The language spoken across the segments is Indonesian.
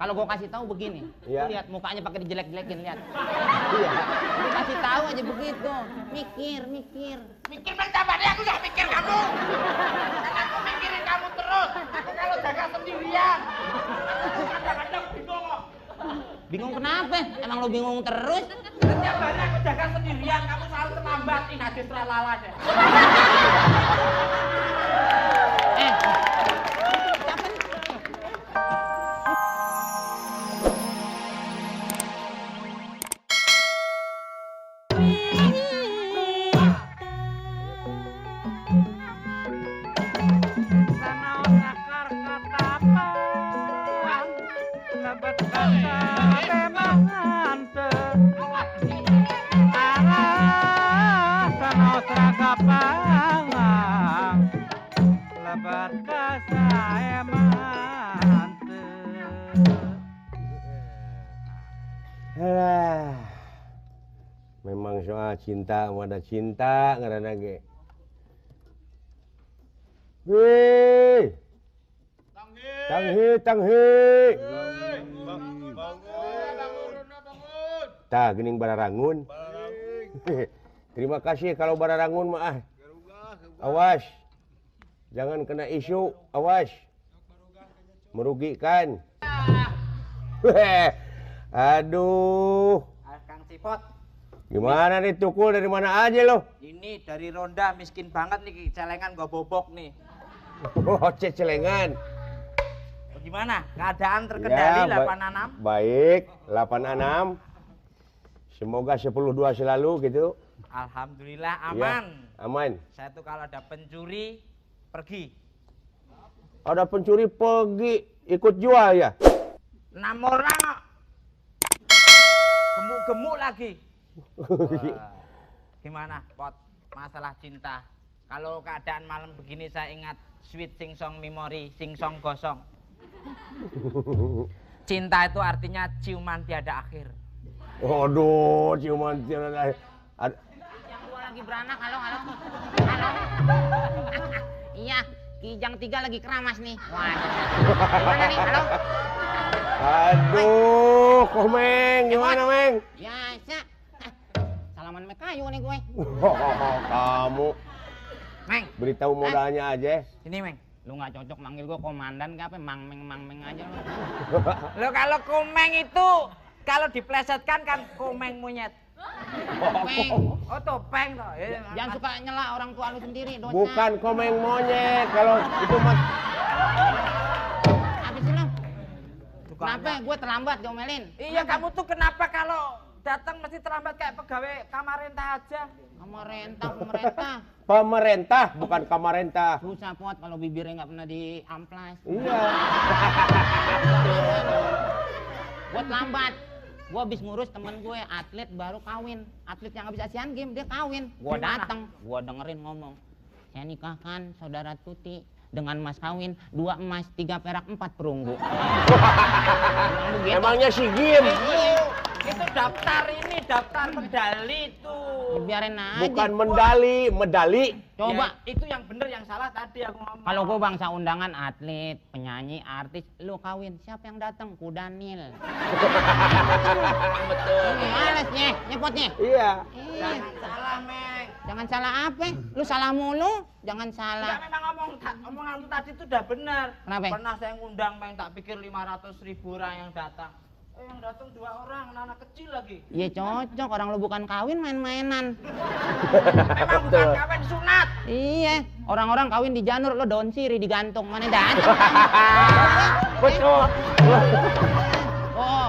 Kalau gua kasih tahu begini, Iya. lihat mukanya pakai dijelek-jelekin, lihat. Iya. Lu kasih tahu aja begitu. Mikir. Mikir mencapai aku gak mikir kamu. Kan aku mikirin kamu terus. Aku kalau jaga sendirian. Kadang-kadang bingung kok. Bingung kenapa? Emang lu bingung terus? Setiap hari aku jaga sendirian, kamu selalu terlambat. Ih, najis lala deh. Siapa nih? Alah. Memang soal cinta, ada cinta ngaranna ge. Wih. Tanghi. Tah geuning bararangun. Terima kasih kalau bararangun mah. Awas. Jangan kena isu, awas. Merugikan. Aduh. Kang Cipot, Gimana nih tukul dari mana aja lo? ini dari Ronda miskin banget nih, celengan gua bobok nih. Oh, celengan. Gimana? Keadaan terkendali Ya, 86? Baik, 86. Semoga 10-2 selalu gitu. Alhamdulillah Ya, aman. aman. Saya tuh kalau ada pencuri pergi. Ada pencuri pergi ikut jual ya? 6 orang kok. Gemuk-gemuk lagi. Wah, gimana Pot? Masalah cinta. Kalau keadaan malam begini saya ingat Sweet Sing Song Memory, Sing Song Gosong. Cinta itu artinya ciuman tiada akhir. Aduh, ciuman tiada. Yang dua lagi beranak, halo. Iya, Kijang 3 lagi keramas nih. Waduh. Gimana nih, halo? Aduh, Komeng, gimana Meng? Biasa. Salaman me kayu nih gue. Kamu Meng, beritahu modalnya aja. ini Meng. Lu nggak cocok manggil gue komandan ke apa? Mang meng aja lu. Lo kalau komeng itu kalau diplesetkan kan komeng monyet. Topeng. Oh topeng toh. Jangan suka nyela orang tua lu sendiri, dosa. Bukan Komeng monyet, kalau itu mah. Apa sih lu? Kenapa gue terlambat diomelin? Iya, kamu tuh kenapa kalau datang mesti terlambat kayak pegawai kamarentah aja? Pemerintah. Pemerintah, bukan kamarentah. Susah Pot kalau bibirnya nggak pernah diamplas. Iya. Gue terlambat. Gue habis ngurus temen gue atlet baru kawin. Atlet yang habis Asian Games dia kawin. Gue Gimana? datang, gue dengerin ngomong. Saya nikahkan saudara Tuti dengan mas kawin 2 emas 3 perak 4 perunggu. Emangnya si Gim? Itu daftar ini, daftar medali itu. Biarin aja. Bukan medali. Coba. Ya, itu yang bener, yang salah tadi aku ngomong. Kalau gue bangsa undangan atlet, penyanyi, artis, lu kawin, siapa yang datang? Kudanil. Betul. Males nyepotnya. Iya. Jangan salah, Meng. Jangan salah apa? Lu salah mulu, jangan salah. Enggak, memang omongan lu tadi itu udah benar. Kenapa? Pernah saya ngundang, Meng, tak pikir 500.000 orang yang datang. Yang datang 2 orang, anak kecil lagi. Iya cocok, orang lu bukan kawin main-mainan. Memang bukan kawin sunat. Iya, orang-orang kawin di janur, lo daun sirih digantung, mana datang. Betul. Oh,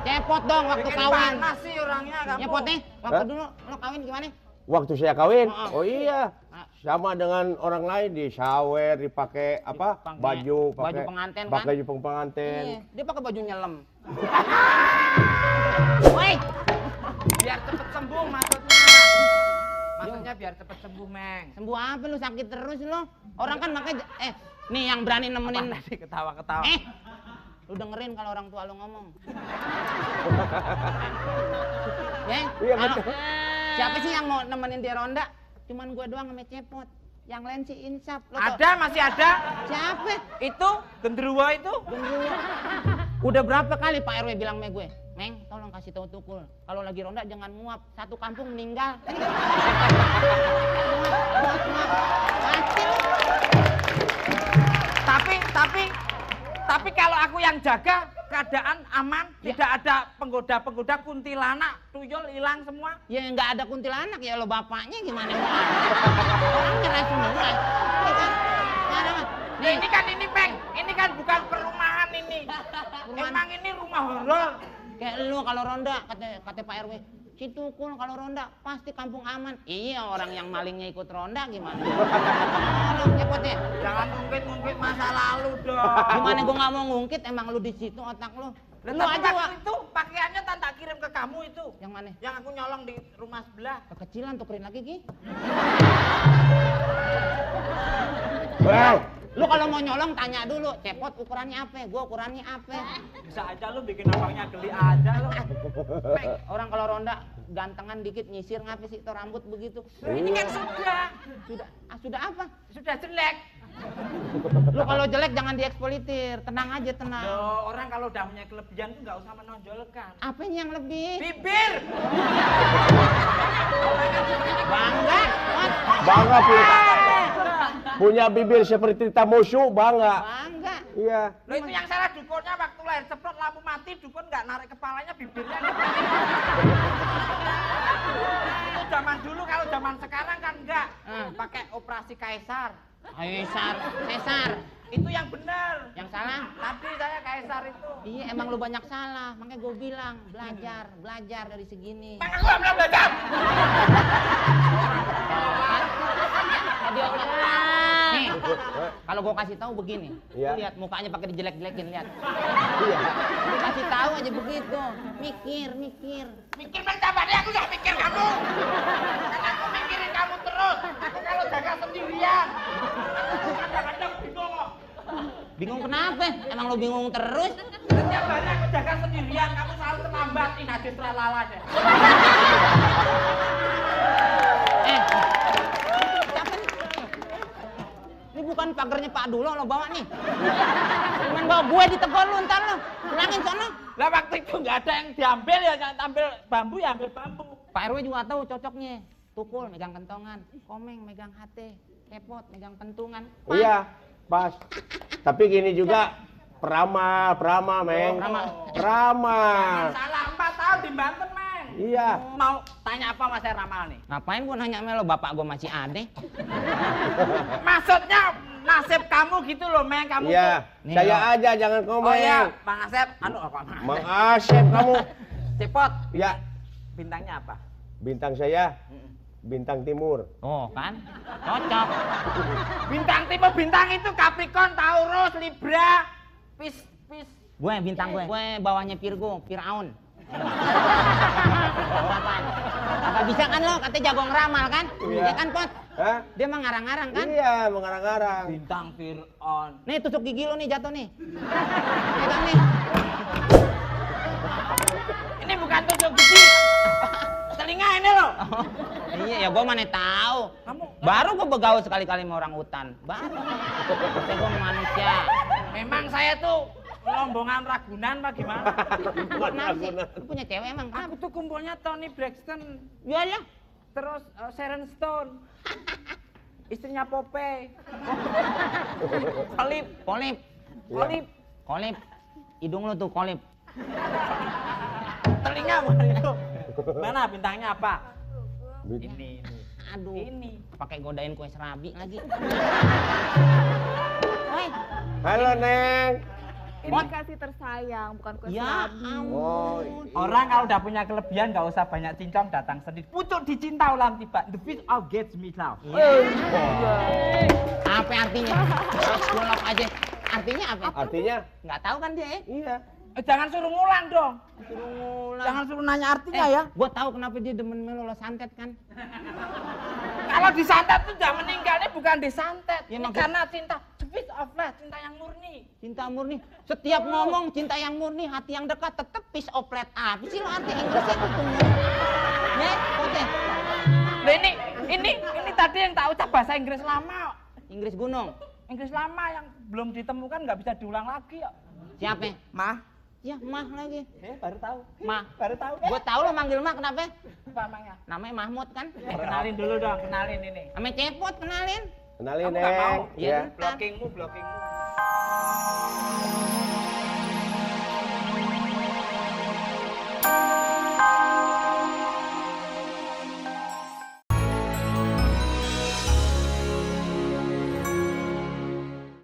cepot dong waktu Bikin kawin. panas sih orangnya kamu. Nyepot nih, waktu Hah? dulu lo kawin gimana? Waktu saya kawin, Oh. oh iya, sama dengan orang lain di shower, dipakai apa? Pakai Baju, baju pengantin kan? pakai baju pengantin. Iya, dia pakai baju nyelem. Woi, Biar cepet sembuh maksudnya. Maksudnya biar cepet sembuh, Meng. sembuh apa lu sakit terus lo? Orang kan makanya nih yang berani nemenin. Tadi ketawa-ketawa. Lu dengerin kalau orang tua lu ngomong. Ya? Iya, Kalau- betul. Siapa sih yang mau nemenin di ronda? Cuman gue doang sama Cepot. Yang lain si Insaf. Lo tau- Ada, masih ada. Siapa? Itu genderuwo itu. Genderuwo. Udah berapa kali Pak RW bilang sama gue, Meng, tolong kasih tahu Tukul, kalau lagi ronda jangan nguap, satu kampung meninggal. Tapi kalau aku yang jaga, keadaan aman, tidak ada penggoda-penggoda, kuntilanak, tuyul hilang semua. Ya nggak ada kuntilanak ya lo bapaknya gimana? Orang nyerah semua. Ya kan? Nah, ini Peng, ini kan bukan perumahan ini. Emang ini rumah horor. Kayak lu kalau ronda kata Pak RW, si Tukul kalau ronda pasti kampung aman. Iya, orang yang malingnya ikut ronda gimana? Orang nyekotnya. Jangan ngungkit-ngungkit masa lalu dong. Gimana gua nggak mau ngungkit, emang lu di situ otak lu. Lu Tapi aja waktu itu pakaiannya tak kirim ke kamu itu. Yang mana? Yang aku nyolong di rumah sebelah. Kekecilan tukerin lagi Ki. Bang, Lu kalau mau nyolong tanya dulu, cepot ukurannya apa? Gua ukurannya apa? Bisa aja lu bikin abangnya geli aja lu. Peng, orang kalau ronda gantengan dikit nyisir ngapa sih itu rambut begitu? Ini kan sudah Sudah apa? sudah jelek. Lu kalau jelek jangan dieksploitir, tenang aja tenang. Loh, orang kalau udah punya kelebihan tuh nggak usah menonjolkan. Apanya yang lebih? Bibir. Bangga, Mat. bangga punya bibir seperti Tamosu, bangga. Bangga. Iya. Loh itu yang salah dukunnya waktu lahir ceplok lampu mati dukun nggak narik kepalanya bibirnya. Itu zaman dulu, kalau zaman sekarang kan enggak. Pakai operasi kaisar. Caesar. Itu yang benar. Yang salah? Tadi saya kaisar itu. Iya, emang lu banyak salah. Makanya gue bilang, belajar dari segini. Aku nggak pernah belajar. Nih, kalau gue kasih tahu begini, Iya. lihat mukanya pakai dijelek-jelekin, lihat. Iya. Lu kasih tahu aja begitu, mikir. Mikir mencapanya aku nggak mikir kamu. Karena aku mikirin kamu terus. Aku kalau jaga sendirian. Kadang-kadang bingung kok. Bingung kenapa? Emang lu bingung terus? Setiap hari aku jaga sendirian, kamu selalu terlambat. Ih, najis terlala deh. Ini bukan pagernya Pak Dulo lo bawa nih. Cuman bawa gue ditegor lu ntar lo. Pulangin sono. Lah waktu itu nggak ada yang diambil ya, jangan ambil bambu ya ambil bambu. Pak RW juga tahu cocoknya. Tukul megang kentongan, Komeng megang hati, Kepot megang pentungan. Pas. Iya, pas. Tapi gini juga, Prama, Meng. Prama. Salah 4 tahun di Banten, Meng. Iya. Mau tanya apa Mas Ramal nih? Ngapain gua nanya sama lo, bapak gua masih ada. Maksudnya nasib kamu gitu loh, Meng. Kamu Iya. Nih, Saya lo. aja, jangan tuh. komen. Oh iya, Bang Asep. Apa? Mang Asep kamu. Cepot. Ya, Bintangnya apa? bintang saya, bintang timur. Oh kan, cocok. Bintang tipe bintang itu Capricorn, Taurus, Libra, Pisces. Gue bintang gue bawahnya Virgo, Firaun. Apa bisa kan lo, katanya jago ngeramal kan? Iya. Ya kan Pot? Hah? Dia mah ngarang-ngarang kan? Iya, mengarang-arang. Bintang Fir'aun. Nih tusuk gigi lo nih jatuh nih. Pegang nih. Ini bukan tusuk gigi. Telinga ini loh. Oh, iya ya gua mana tahu. Kamu Baru gua begaul sekali-kali sama orang hutan. Baru. Saya gua manusia. memang saya tuh rombongan Ragunan apa gimana? Kenapa sih? Lu punya cewek emang? Aku tuh kumpulnya Tony Braxton, Yalah. terus Sharon Stone, istrinya Popeye, Kolip. Hidung lu tuh kolip. telinga mana itu? Mana bintangnya apa? Ini. Aduh. Ini. Pakai godain kue serabi lagi. Woi. Halo, Neng. Ini kasih tersayang, bukan kue Ya serabi. Oh, ampun. Orang kalau udah punya kelebihan nggak usah banyak cincong, datang sendiri. Pucuk dicinta ulam tiba. The fish out gets me now. Apa artinya? Golok aja. Artinya apa? artinya? Nggak tahu kan dia ya? Iya. Jangan suruh ngulang dong. Suruh ngulang. Jangan suruh nanya artinya ya. Gua tahu kenapa dia demen melo lo santet kan? Kalau disantet tuh udah meninggalnya bukan disantet. Ya, Ini maksud- karena cinta. The fish of love, cinta yang murni. Cinta murni. Setiap ngomong cinta yang murni, hati yang dekat, tetep piece of plate. Apa sih lo arti Inggrisnya itu? Ya, oke. Loh, ini tadi yang tak ucap bahasa Inggris lama. Inggris gunung. Inggris lama yang belum ditemukan nggak bisa diulang lagi ya. Siapa? Mah, Ya, Mah lagi. Baru tahu. Mah. Baru tahu. Gua tahu lo manggil Mah kenapa? Apa emangnya? Namanya Mahmud kan? Kenalin dulu dong, kenalin ini. Sama Cepot kenalin. Kenalin, Kamu nggak mau? Neng. Iya. Ya. Blockingmu.